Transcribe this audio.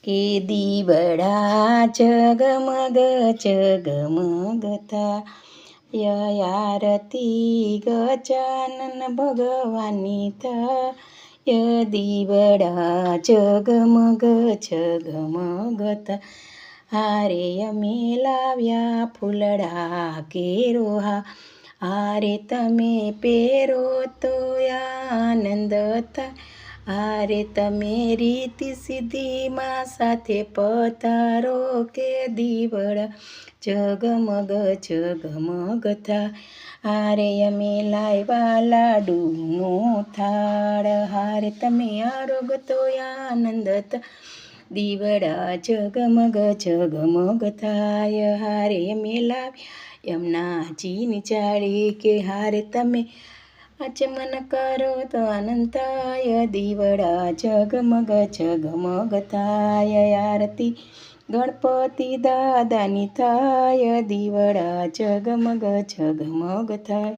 કે દીવડા જગમગ જગમગતા આરતી ગજાનન ભગવાનની થાય દીવડા જગમગ જગમગતા હારે અમે લાવ્યા ફૂલડા કેરોહા હારે તમે પહેરો તો આનંદ થાય હારે તમે રીતિ સિદ્ધિમાં સાથે પધારો કે દીવડા જગમગ જગમગતા હારે અમે લાવ્યા લાડુનો થાળ હારે તમે આરોગતો આનંદ દીવડા જગમગ જગમગતાય હારે અમે લાવ્યા યમુનાજીની ચાળી કે હારે તમે આચમન કરો તો આનંદ થાય દીવડા જગમગ જગમગતાય આરતી ગણપતિ દાદાની થાય દીવડા જગમગ જગમગ થાય